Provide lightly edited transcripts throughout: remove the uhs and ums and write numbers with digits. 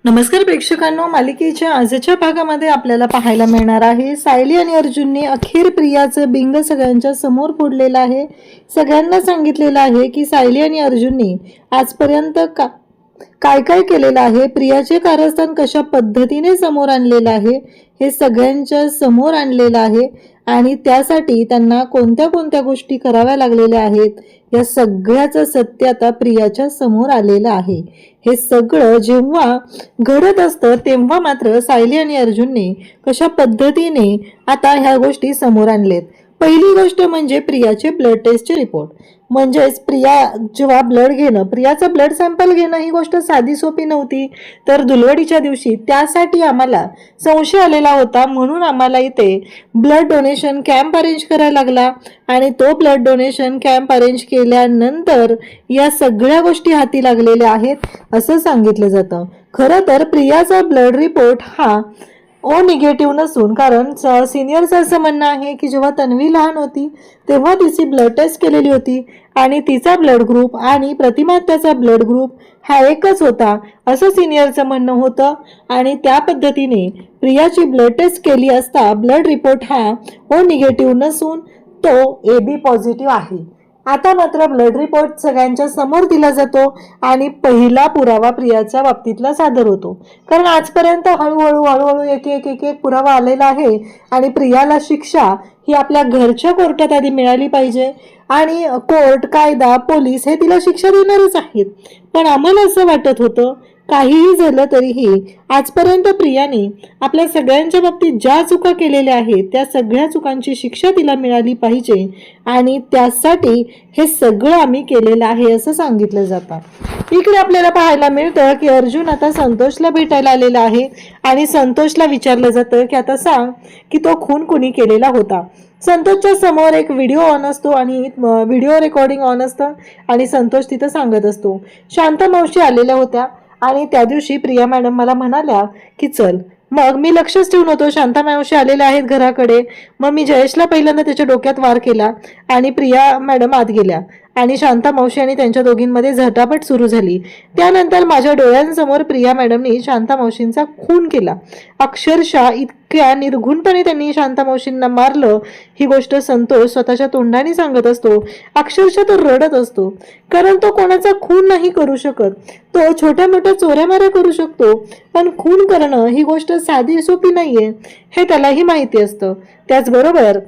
नमस्कार प्रेक्षकांनो, मालिकेच्या आजच्या भागामध्ये आपल्याला पाहायला मिळणार आहे सायली आणि अर्जुनने अखेर प्रियाचं बिंग सगळ्यांच्या समोर फोडलेलं आहे। सगळ्यांना सांगितलेलं आहे की सायली आणि अर्जुनने आजपर्यंत काय काय केलेलं आहे, प्रियाचे कारस्थान कशा पद्धतीने समोर आणलेलं आहे हे सगळ्यांच्या समोर आणलेलं आहे आणि त्यासाठी त्यांना कोणत्या कोणत्या गोष्टी कराव्या लागलेल्या आहेत या सगळ्याचं सत्य आता प्रियाच्या समोर आलेलं आहे। हे सगळं जेव्हा घडत असतं तेव्हा मात्र सायली आणि अर्जुनने कशा पद्धतीने आता ह्या गोष्टी समोर आणलेत। पहिली गोष्ट म्हणजे प्रियाचे ब्लड टेस्टचे रिपोर्ट। म्हणजेच प्रिया जेव्हा प्रियाचं ब्लड सॅम्पल घेणं ही गोष्ट साधी सोपी नव्हती, तर दुलवडीच्या दिवशी त्यासाठी आम्हाला संशय आलेला होता, म्हणून आम्हाला इथे ब्लड डोनेशन कॅम्प अरेंज करायला लागला आणि तो ब्लड डोनेशन कॅम्प अरेंज केल्यानंतर या सगळ्या गोष्टी हाती लागलेल्या आहेत असं सांगितलं जातं। खरं तर प्रियाचा ब्लड रिपोर्ट हा ओ निगेटिव्ह नसून, कारण सिनियरचं असं म्हणणं आहे की जेव्हा तन्वी लहान होती तेव्हा तिची ब्लड टेस्ट केलेली होती आणि तिचा ब्लड ग्रुप आणि प्रतिमात्याचा ब्लड ग्रुप हा एकच होता असं सिनियरचं म्हणणं होतं आणि त्या पद्धतीने प्रियाची ब्लड टेस्ट केली असता ब्लड रिपोर्ट हा ओ निगेटिव्ह नसून तो AB पॉझिटिव्ह आहे। आता मात्र ब्लड रिपोर्ट सगळ्यांच्या समोर दिला जातो आणि पहिला पुरावा प्रियाच्या बाबतीतला सादर होतो, कारण आजपर्यंत हळूहळू एक एक पुरावा आलेला आहे आणि प्रियाला शिक्षा ही आपल्या घरच्या कोर्टात आधी मिळाली पाहिजे आणि कोर्ट, कायदा, पोलीस हे तिला शिक्षा देणारच आहेत। पण आम्हाला असं वाटत होतं काहीही झालं तरीही आजपर्यंत प्रियाने आपल्या सगळ्यांच्या बाबतीत ज्या चुका केलेल्या आहेत त्या सगळ्या चुकांची शिक्षा तिला मिळाली पाहिजे आणि त्यासाठी हे सगळं आम्ही केलेलं आहे असं सांगितलं जातं। इकडे आपल्याला पाहायला मिळतं की अर्जुन आता संतोषला भेटायला आलेला आहे आणि संतोषला विचारलं जातं की आता सांग की तो खून कुणी केलेला होता। संतोषच्या समोर एक व्हिडिओ ऑन असतो आणि व्हिडिओ रेकॉर्डिंग ऑन असतं आणि संतोष तिथं सांगत असतो, शांता मावशी आलेल्या होत्या आणि त्या दिवशी प्रिया मॅडम मला म्हणाल्या की चल, मग मी लक्षच ठेवून होतो शांता मावशी आलेल्या आहेत घराकडे। मग मी जयेशला पहिल्यांदा त्याच्या डोक्यात वार केला आणि प्रिया मॅडम आत गेल्या आणि शांता मावशी आणि त्यांच्या दोघींमध्ये झटापट सुरू झाली। त्यानंतर माझ्या डोळ्यांसमोर प्रिया मॅडमनी शांता मावशींचा खून केला, अक्षरशः इतक्या निर्घुणपणे त्यांनी शांता मावशींना मारलं। ही गोष्ट संतोष स्वतःच्या तोंडाने सांगत असतो, अक्षरशः तो रडत असतो, कारण तो कोणाचा खून नाही करू शकत, तो छोट्या मोठ्या चोऱ्यामाऱ्या करू शकतो, पण खून करणं ही गोष्ट साधी सोपी नाहीये हे त्यालाही माहिती असतं। त्याचबरोबर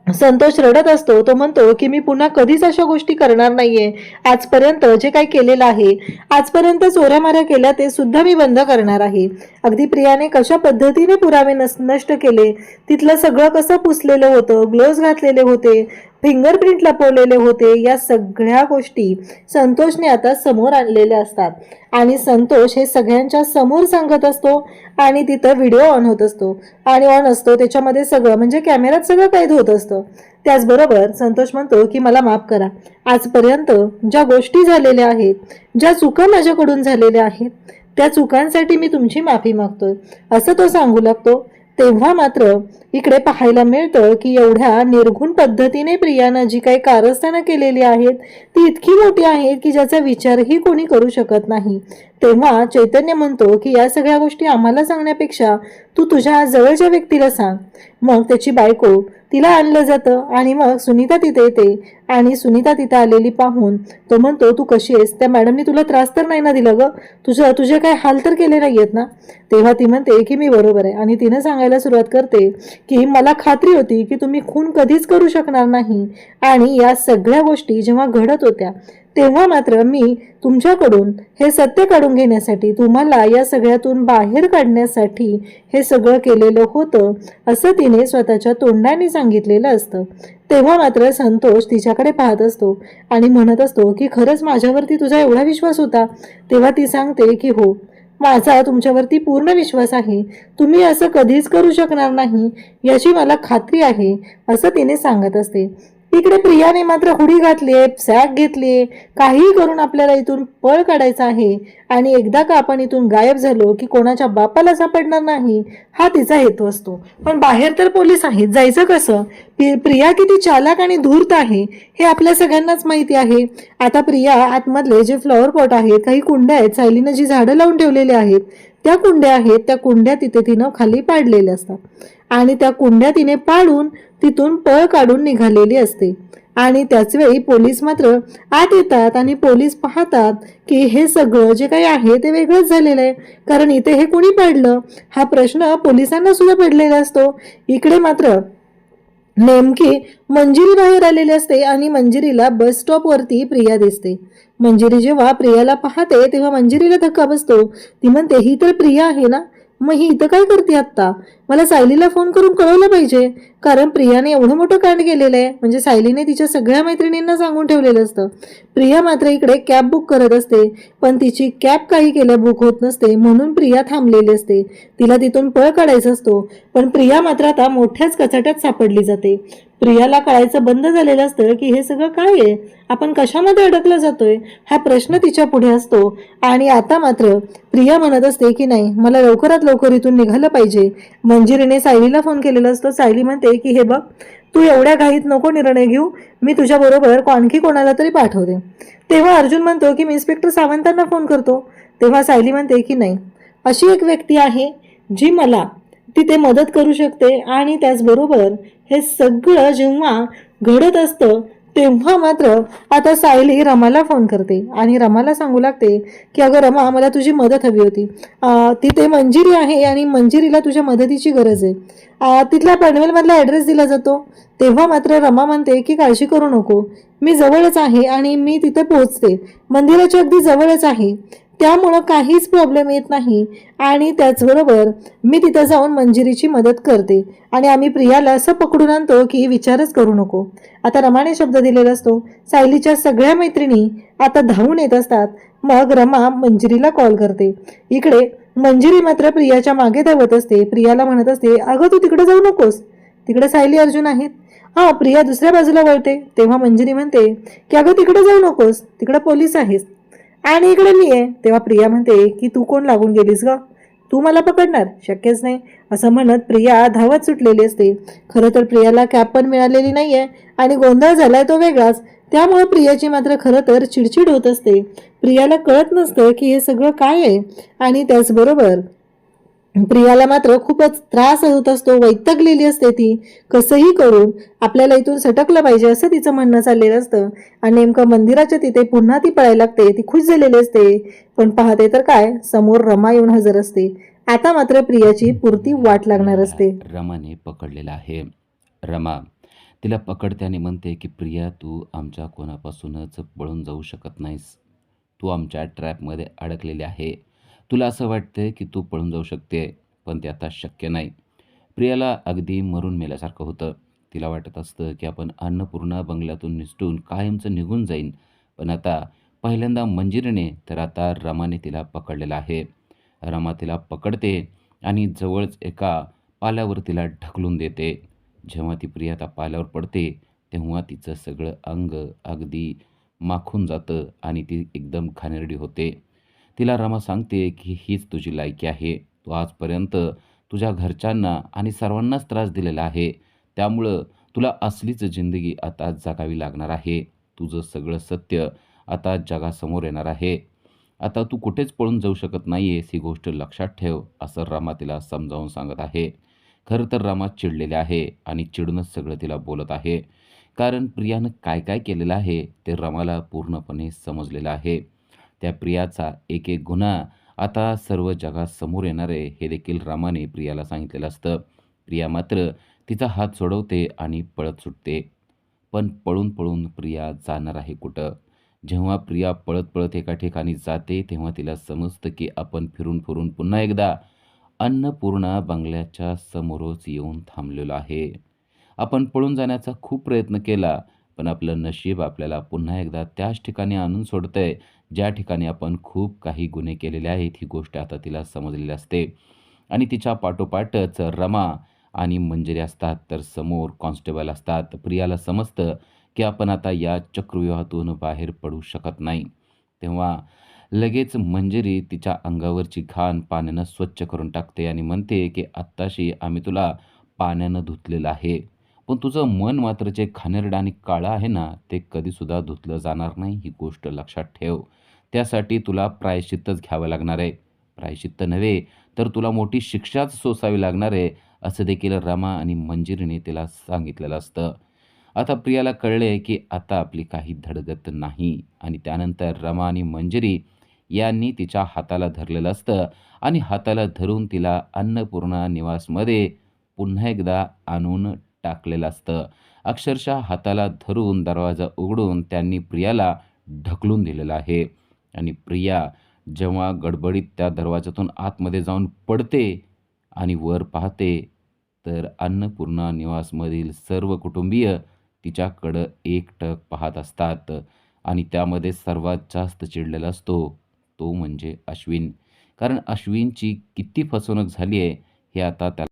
संतोष रडत असतो, तो म्हणतो की मी पुन्हा कधीच अशा गोष्टी करणार नाहीये, आजपर्यंत जे काही केलेलं आहे, आजपर्यंत चोऱ्यामाऱ्या केल्या ते सुद्धा मी बंद करणार आहे। अगदी प्रियाने कशा पद्धतीने पुरावे नष्ट केले, तिथलं सगळं कसं पुसलेलं होतं, ग्लोव्ज घातलेले होते, फिंगरप्रिंट लपवलेले होते, या सगळ्या गोष्टी संतोषने आता समोर आणलेल्या असतात आणि संतोष हे सगळ्यांच्या समोर सांगत असतो आणि तिथं व्हिडिओ ऑन होत असतो आणि ऑन असतो त्याच्यामध्ये सगळं म्हणजे कॅमेऱ्यात सगळं कैद होत असतं। त्याचबरोबर संतोष म्हणतो की मला माफ करा, आजपर्यंत ज्या गोष्टी झालेल्या आहेत, ज्या चुका माझ्याकडून झालेल्या आहेत त्या चुकांसाठी मी तुमची माफी मागतोय असं तो सांगू लागतो। तेव्हा मात्र इकडे पाहायला मिळतं की एवढ्या निर्घुण पद्धतीने प्रियानं जी काही कारस्थानं केलेली आहेत ती इतकी मोठी आहेत की ज्याचा विचारही कोणी करू शकत नाही। तेव्हा चैतन्य म्हणतो की या सगळ्या गोष्टी आम्हाला सांगण्यापेक्षा तू तुझ्या जवळच्या व्यक्तीला सांग। मग त्याची बायको तिला आणलं जातं आणि मग सुनीता तिथे येते आणि सुनीता तिथे आलेली पाहून तो म्हणतो, तू कशी आहेस, त्या मॅडमनी तुला त्रास तर नाही ना दिला ग, तुझे काय हाल तर केले नाहीयेत ना। तेव्हा ती म्हणते की मी बरोबर आहे आणि तिने सांगायला सुरुवात करते की मला खात्री होती की तुम्ही खून कधीच करू शकणार नाही आणि या सगळ्या गोष्टी जेव्हा घडत होत्या तेव्हा मात्र मी तुमच्याकडून हे सत्य काढून घेण्यासाठी, तुम्हाला या सगळ्यातून बाहेर काढण्यासाठी हे सगळं केलेलं होतं असं तिने स्वतःच्या तोंडाने सांगितलेलं असतं। तेव्हा मात्र संतोष तिच्याकडे पाहत असतो आणि म्हणत असतो की खरंच माझ्यावरती तुझा एवढा विश्वास होता। तेव्हा ती सांगते की हो, माझा तुमच्यावरती पूर्ण विश्वास आहे, तुम्ही असं कधीच करू शकणार नाही याची मला खात्री आहे असं तिने सांगत असते। इकडे प्रियाने मात्र हुडी घातलीये, सॅक घेतलीये, काहीही करून आपल्याला इथून पळ काढायचा आहे आणि एकदा का आपण इथून गायब झालो की कोणाच्या बापाला सापडणार नाही हा तिचा हेतू असतो। पण बाहेर तर पोलीस आहेत, जायचं कसं? प्रिया किती चालाक आणि धूर्त आहे हे आपल्या सगळ्यांनाच माहिती आहे। आता प्रिया आतमधले जे फ्लॉवर पॉट आहेत, काही कुंड्या आहेत, सायलीनं जी झाडं लावून ठेवलेली आहेत त्या कुंड्या आहेत, त्या कुंड्या तिथे तिनं खाली पाडलेल्या असतात आणि त्या कुंड्या तिने पाडून तिथून पळ काढून निघालेली असते. आणि त्याच वेळी पोलीस मात्र आत येतात आणि पोलीस पाहतात की हे सगळं जे काही आहे ते वेगळंच झालेलं आहे, कारण इथे हे कोणी पाडलं हा प्रश्न पोलिसांना सुद्धा पडलेला असतो. इकडे मात्र नेमकी मंजिरी बाहेर आलेली असते आणि मंजिरीला बस स्टॉप वरती प्रिया दिसते. मंजिरी जेव्हा प्रियाला पाहते तेव्हा मंजिरीला धक्का बसतो. ती म्हणते, ही तर प्रिया आहे ना, मग ही इथं काय करते आत्ता? मला सायलीला फोन करून कळवलं पाहिजे, कारण प्रियाने एवढं मोठं कांड केलेलं आहे. म्हणजे सायलीने तिच्या सगळ्या मैत्रिणींना सांगून ठेवलेलं असतं. प्रिया मात्र इकडे कॅब बुक करत असते, पण तिची कॅब काही केल्या बुक होत नसते, म्हणून प्रिया थांबलेली असते. तिला तिथून पळ काढायचा असतो, पण प्रिया मात्र आता मोठ्याच कचाट्यात सापडली जाते. प्रियाला कळायचं बंद झालेलं असतं की हे सगळं काय आहे, आपण कशामध्ये अडकलं जातोय, हा प्रश्न तिच्या पुढे असतो. आणि आता मात्र प्रिया म्हणत असते की नाही, मला लवकरात लवकर इथून निघालं पाहिजे. मंजिरीने सायलीला फोन केलेला असतो. सायली म्हणते की हे बघ, तू एवढ्या घाईत नको निर्णय घेऊ, मी तुझ्या बरोबर आणखी कोणाला तरी पाठवते. तेव्हा अर्जुन म्हणतो की मी इन्स्पेक्टर सावंतांना फोन करतो. तेव्हा सायली म्हणते की नाही, अशी एक व्यक्ती आहे जी मला तिथे मदत करू शकते. आणि त्याचबरोबर हे सगळं जेव्हा घडत असतं तेव्हा मात्र आता सायली रमाला फोन करते आणि रमाला सांगू लागते की अगं रमा, मला तुझी मदत हवी होती. तिथे मंजिरी आहे आणि मंजिरीला तुझ्या मदतीची गरज आहे. तिथला पनवेलमधला ॲड्रेस दिला जातो. तेव्हा मात्र रमा म्हणते की काळजी करू नको, मी जवळच आहे आणि मी तिथे पोहोचते, मंदिराच्या अगदी जवळच आहे, त्यामुळं काहीच प्रॉब्लेम येत नाही. आणि त्याचबरोबर मी तिथं जाऊन मंजिरीची मदत करते आणि आम्ही प्रियाला असं पकडून आणतो की विचारच करू नको. आता रमाने शब्द दिलेला असतो. सायलीच्या सगळ्या मैत्रिणी आता धावून येत असतात. मग रमा मंजिरीला कॉल करते. इकडे मंजिरी मात्र प्रियाच्या मागे धावत असते. प्रियाला म्हणत असते, अगं तू तिकडे जाऊ नकोस, तिकडे सायली अर्जुन आहेत. हा, प्रिया दुसऱ्या बाजूला वळते. तेव्हा मंजिरी म्हणते की अगं तिकडे जाऊ नकोस, तिकडे पोलीस आहेत आणि इकडे मी आहे. तेव्हा प्रिया म्हणते की तू कोण लागून गेलीस ग, तू मला पकडणार शक्यच नाही, असं म्हणत प्रिया धावत सुटलेली असते. खरं तर प्रियाला कॅब पण मिळालेली नाहीये आणि गोंधळ झालाय तो वेगळाच. त्यामुळे प्रियाची मात्र खरं तर चिडचिड होत असते. प्रियाला कळत नसतं की हे सगळं काय आहे. आणि त्याचबरोबर प्रियाला मात्र खूपच त्रास होत असतो, वैतागलेली असते ती. कसंही करून आपल्याला इथून सटकलं पाहिजे असं तिचं म्हणणं चाललेलं असतं. आणि नेमकं मंदिराच्या तिथे पुन्हा ती पळायला लागते. ती खुश झालेली असते, पण पाहते तर काय, समोर रमा येऊन हजर असते. आता मात्र प्रियाची पुरती वाट लागणार असते. रमाने पकडलेला आहे. रमा तिला पकडते आणि म्हणते की प्रिया, तू आमच्या कोणापासूनच पळून जाऊ शकत नाहीस, तू आमच्या ट्रॅपमध्ये अडकलेली आहे. तुला असं वाटतं की तू पळून जाऊ शकते, पण ते आता शक्य नाही. प्रियाला अगदी मरून मेल्यासारखं होतं. तिला वाटत असतं की आपण अन्नपूर्णा बंगल्यातून निसटून कायमचं निघून जाईन. पण आता पहिल्यांदा मंजिरीने तर आता रमाने तिला पकडलेलं आहे. रमा तिला पकडते आणि जवळच एका पाल्यावर तिला ढकलून देते. जेव्हा ती प्रिया त्या पाल्यावर पडते तेव्हा तिचं सगळं अंग अगदी माखून जातं आणि ती एकदम घाणेरडी होते. तिला रमा सांगते की हीच तुझी लायकी आहे. तू आजपर्यंत तुझ्या घरच्यांना आणि सर्वांनाच त्रास दिलेला आहे. त्यामुळं तुला असलीच जिंदगी आता जगावी लागणार आहे. तुझं सगळं सत्य आता जगासमोर येणार आहे. आता तू कुठेच पळून जाऊ शकत नाही आहेस, ही गोष्ट लक्षात ठेव, असं रमा तिला समजावून सांगत आहे. खरं तर रमा चिडलेले आहे आणि चिडूनच सगळं तिला बोलत आहे. कारण प्रियानं काय काय केलेलं आहे ते रमाला पूर्णपणे समजलेलं आहे. त्या प्रियाचा एक एक गुन्हा आता सर्व जगासमोर येणार आहे हे देखील रमाने प्रियाला सांगितलेलं असतं. प्रिया मात्र तिचा हात सोडवते आणि पळत सुटते. पण पळून पळून प्रिया जाणार आहे कुठं? जेव्हा प्रिया पळत पळत एका ठिकाणी जाते तेव्हा तिला समजतं की आपण फिरून फिरून पुन्हा एकदा अन्नपूर्णा बंगल्याच्या समोरच येऊन थांबलेलो आहे. आपण पळून जाण्याचा खूप प्रयत्न केला, पण आपलं नशीब आपल्याला पुन्हा एकदा त्याच ठिकाणी आणून सोडतंय, ज्या ठिकाणी आपण खूप काही गुन्हे केलेले आहेत. ही गोष्ट आता तिला समजलेली असते. आणि तिच्या पाठोपाठच रमा आणि मंजिरी असतात, तर समोर कॉन्स्टेबल असतात. प्रियाला समजतं की आपण आता या चक्रव्यूहातून बाहेर पडू शकत नाही. तेव्हा लगेच मंजिरी तिच्या अंगावरची घाण पाण्यानं स्वच्छ करून टाकते आणि म्हणते की आत्ताशी आम्ही तुला पाण्यानं धुतलेलं आहे, पण तुझं मन मात्र जे घाणेरडं आणि काळं आहे ना, ते कधीसुद्धा धुतलं जाणार नाही, ही गोष्ट लक्षात ठेव. त्यासाठी तुला प्रायश्चित्तच घ्यावं लागणार आहे. प्रायश्चित्त नव्हे तर तुला मोठी शिक्षाच सोसावी लागणार आहे, असं देखील रमा आणि मंजिरीने तिला सांगितलेलं असतं. आता प्रियाला कळले की आता आपली काही धडगत नाही आणि त्यानंतर रमा आणि मंजिरी यांनी तिच्या हाताला धरलेलं असतं आणि हाताला धरून तिला अन्नपूर्णा निवासमध्ये पुन्हा एकदा आणून टाकलेलं असतं. अक्षरशः हाताला धरून दरवाजा उघडून त्यांनी प्रियाला ढकलून दिलेलं आहे आणि प्रिया जेव्हा गडबडीत त्या दरवाजातून आतमध्ये जाऊन पडते आणि वर पाहते, तर अन्नपूर्णा निवासमधील सर्व कुटुंबीय तिच्याकडं एकटक पाहत असतात आणि त्यामध्ये सर्वात जास्त चिडलेला असतो तो म्हणजे अश्विन. कारण अश्विनची किती फसवणूक झाली आहे हे आता त्याला